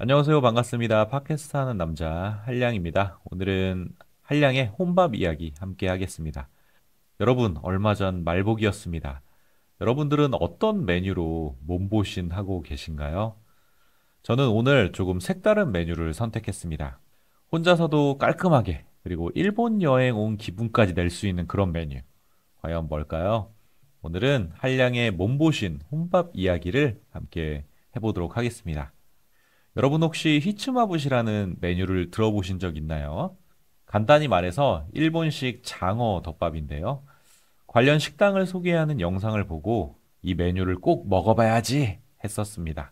안녕하세요. 반갑습니다. 팟캐스트 하는 남자 한량입니다. 오늘은 한량의 혼밥 이야기 함께 하겠습니다. 여러분, 얼마 전 말복이었습니다. 여러분들은 어떤 메뉴로 몸보신 하고 계신가요? 저는 오늘 조금 색다른 메뉴를 선택했습니다. 혼자서도 깔끔하게, 그리고 일본 여행 온 기분까지 낼 수 있는 그런 메뉴. 과연 뭘까요? 오늘은 한량의 몸보신 혼밥 이야기를 함께 해보도록 하겠습니다. 여러분 혹시 히츠마부시라는 메뉴를 들어보신 적 있나요? 간단히 말해서 일본식 장어 덮밥인데요. 관련 식당을 소개하는 영상을 보고 이 메뉴를 꼭 먹어봐야지 했었습니다.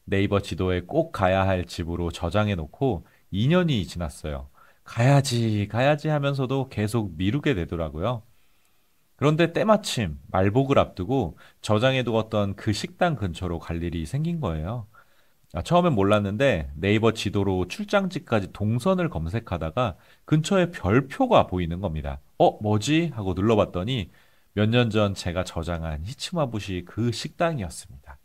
네이버 지도에 꼭 가야 할 집으로 저장해 놓고 2년이 지났어요. 가야지 하면서도 계속 미루게 되더라고요. 그런데 때마침 말복을 앞두고 저장해 두었던 그 식당 근처로 갈 일이 생긴 거예요. 처음엔 몰랐는데 네이버 지도로 출장지까지 동선을 검색하다가 근처에 별표가 보이는 겁니다. 뭐지? 하고 눌러봤더니 몇 년 전 제가 저장한 히츠마부시 그 식당이었습니다.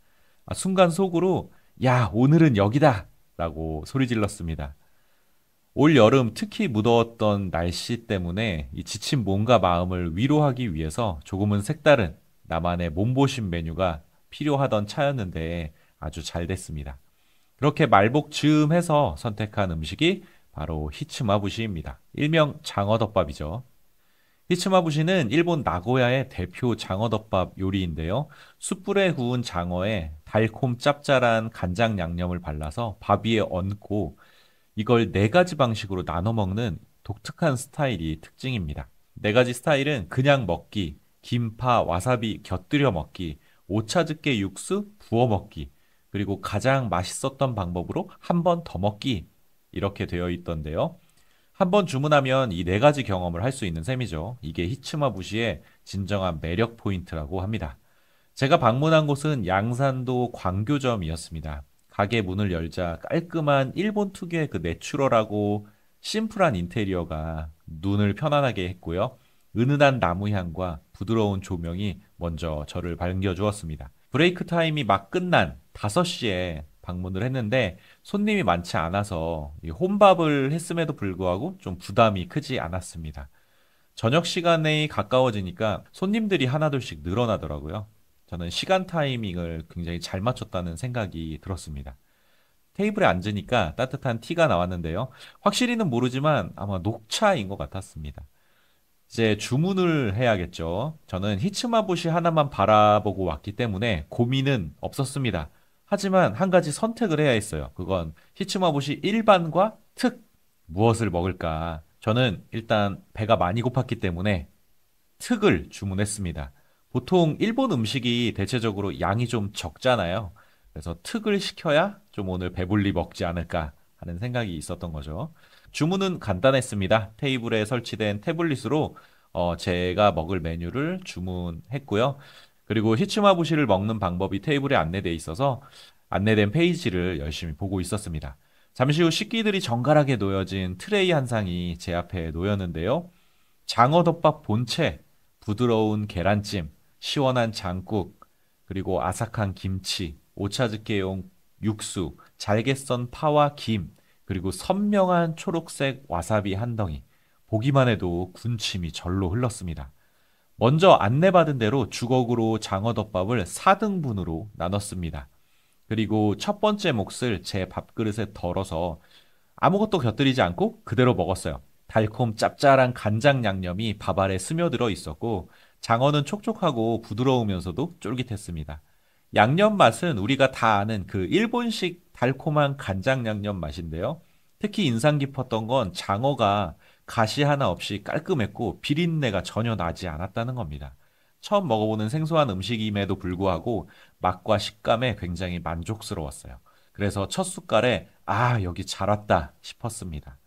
순간 속으로 야, 오늘은 여기다! 라고 소리 질렀습니다. 올 여름 특히 무더웠던 날씨 때문에 이 지친 몸과 마음을 위로하기 위해서 조금은 색다른 나만의 몸보신 메뉴가 필요하던 차였는데 아주 잘 됐습니다. 그렇게 말복 즈음해서 선택한 음식이 바로 히츠마부시입니다. 일명 장어덮밥이죠. 히츠마부시는 일본 나고야의 대표 장어덮밥 요리인데요. 숯불에 구운 장어에 달콤 짭짤한 간장 양념을 발라서 밥 위에 얹고 이걸 네 가지 방식으로 나눠 먹는 독특한 스타일이 특징입니다. 네 가지 스타일은 그냥 먹기, 김파, 와사비 곁들여 먹기, 오차즈케 육수 부어 먹기, 그리고 가장 맛있었던 방법으로 한 번 더 먹기 이렇게 되어 있던데요. 한 번 주문하면 이 네 가지 경험을 할 수 있는 셈이죠. 이게 히츠마부시의 진정한 매력 포인트라고 합니다. 제가 방문한 곳은 양산도 광교점이었습니다. 가게 문을 열자 깔끔한 일본 특유의 그 내추럴하고 심플한 인테리어가 눈을 편안하게 했고요. 은은한 나무 향과 부드러운 조명이 먼저 저를 반겨주었습니다. 브레이크 타임이 막 끝난 5시에 방문을 했는데 손님이 많지 않아서 이 혼밥을 했음에도 불구하고 좀 부담이 크지 않았습니다. 저녁 시간에 가까워지니까 손님들이 하나둘씩 늘어나더라고요. 저는 시간 타이밍을 굉장히 잘 맞췄다는 생각이 들었습니다. 테이블에 앉으니까 따뜻한 티가 나왔는데요. 확실히는 모르지만 아마 녹차인 것 같았습니다. 이제 주문을 해야겠죠. 저는 히츠마부시 하나만 바라보고 왔기 때문에 고민은 없었습니다. 하지만 한 가지 선택을 해야 했어요. 그건 히츠마부시 일반과 특 무엇을 먹을까? 저는 일단 배가 많이 고팠기 때문에 특을 주문했습니다. 보통 일본 음식이 대체적으로 양이 좀 적잖아요. 그래서 특을 시켜야 좀 오늘 배불리 먹지 않을까 하는 생각이 있었던 거죠. 주문은 간단했습니다. 테이블에 설치된 태블릿으로 제가 먹을 메뉴를 주문했고요. 그리고 히츠마부시를 먹는 방법이 테이블에 안내돼 있어서 안내된 페이지를 열심히 보고 있었습니다. 잠시 후 식기들이 정갈하게 놓여진 트레이 한 상이 제 앞에 놓였는데요. 장어덮밥 본체, 부드러운 계란찜, 시원한 장국, 그리고 아삭한 김치, 오차즈케용 육수, 잘게 썬 파와 김, 그리고 선명한 초록색 와사비 한 덩이. 보기만 해도 군침이 절로 흘렀습니다. 먼저 안내받은 대로 주걱으로 장어덮밥을 4등분으로 나눴습니다. 그리고 첫 번째 몫을 제 밥그릇에 덜어서 아무것도 곁들이지 않고 그대로 먹었어요. 달콤 짭짤한 간장 양념이 밥 아래 스며들어 있었고 장어는 촉촉하고 부드러우면서도 쫄깃했습니다. 양념 맛은 우리가 다 아는 그 일본식 달콤한 간장 양념 맛인데요. 특히 인상 깊었던 건 장어가 가시 하나 없이 깔끔했고 비린내가 전혀 나지 않았다는 겁니다. 처음 먹어보는 생소한 음식임에도 불구하고 맛과 식감에 굉장히 만족스러웠어요. 그래서 첫 숟갈에 여기 잘 왔다 싶었습니다.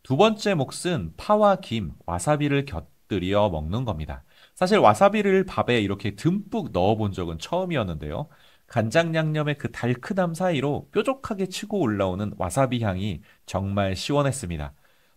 두 번째 몫은 파와 김, 와사비를 곁들여 먹는 겁니다. 사실 와사비를 밥에 이렇게 듬뿍 넣어본 적은 처음이었는데요. 간장 양념의 그 달큰함 사이로 뾰족하게 치고 올라오는 와사비 향이 정말 시원했습니다.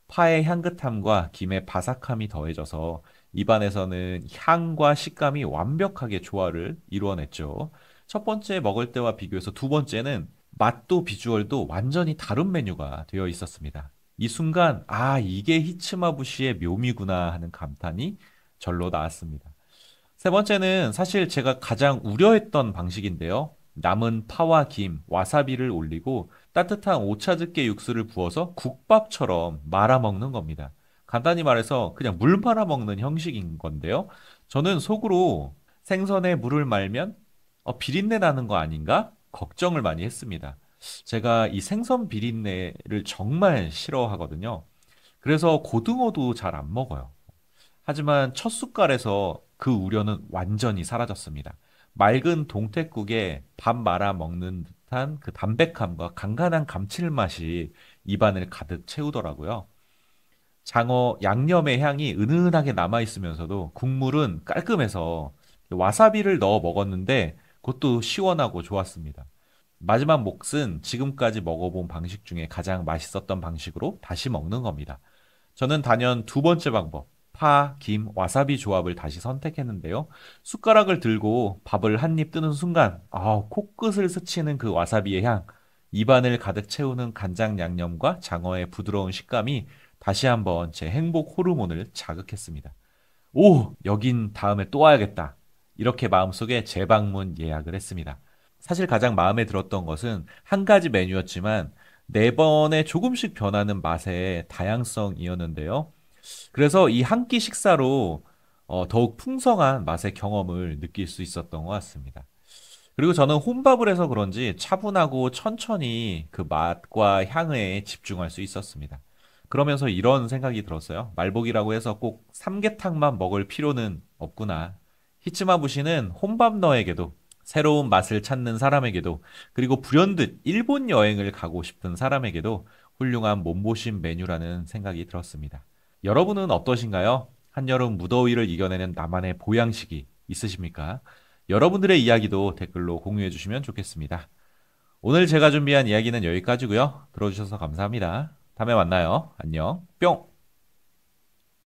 파의 향긋함과 김의 바삭함이 더해져서 입안에서는 향과 식감이 완벽하게 조화를 이루어냈죠. 첫 번째 먹을 때와 비교해서 두 번째는 맛도 비주얼도 완전히 다른 메뉴가 되어 있었습니다. 이 순간, 아, 이게 히츠마부시의 묘미구나 하는 감탄이 절로 나왔습니다. 세 번째는 사실 제가 가장 우려했던 방식인데요. 남은 파와 김, 와사비를 올리고 따뜻한 오차즈케 육수를 부어서 국밥처럼 말아 먹는 겁니다. 간단히 말해서 그냥 물 말아 먹는 형식인 건데요. 저는 속으로 생선에 물을 말면 비린내 나는 거 아닌가? 걱정을 많이 했습니다. 제가 이 생선 비린내를 정말 싫어하거든요. 그래서 고등어도 잘 안 먹어요. 하지만 첫 숟갈에서 그 우려는 완전히 사라졌습니다. 맑은 동태국에 밥 말아 먹는 듯한 그 담백함과 간간한 감칠맛이 입안을 가득 채우더라고요. 장어 양념의 향이 은은하게 남아있으면서도 국물은 깔끔해서 와사비를 넣어 먹었는데 그것도 시원하고 좋았습니다. 마지막 몫은 지금까지 먹어본 방식 중에 가장 맛있었던 방식으로 다시 먹는 겁니다. 저는 단연 두 번째 방법, 파, 김, 와사비 조합을 다시 선택했는데요. 숟가락을 들고 밥을 한 입 뜨는 순간, 코끝을 스치는 그 와사비의 향, 입안을 가득 채우는 간장 양념과 장어의 부드러운 식감이 다시 한번 제 행복 호르몬을 자극했습니다. 오, 여긴 다음에 또 와야겠다. 이렇게 마음속에 재방문 예약을 했습니다. 사실 가장 마음에 들었던 것은 한 가지 메뉴였지만 네 번에 조금씩 변하는 맛의 다양성이었는데요. 그래서 이 한 끼 식사로 더욱 풍성한 맛의 경험을 느낄 수 있었던 것 같습니다. 그리고 저는 혼밥을 해서 그런지 차분하고 천천히 그 맛과 향에 집중할 수 있었습니다. 그러면서 이런 생각이 들었어요. 말복이라고 해서 꼭 삼계탕만 먹을 필요는 없구나. 히츠마부시는 혼밥너에게도 새로운 맛을 찾는 사람에게도 그리고 불현듯 일본 여행을 가고 싶은 사람에게도 훌륭한 몸보신 메뉴라는 생각이 들었습니다. 여러분은 어떠신가요? 한여름 무더위를 이겨내는 나만의 보양식이 있으십니까? 여러분들의 이야기도 댓글로 공유해 주시면 좋겠습니다. 오늘 제가 준비한 이야기는 여기까지고요. 들어주셔서 감사합니다. 다음에 만나요. 안녕. 뿅!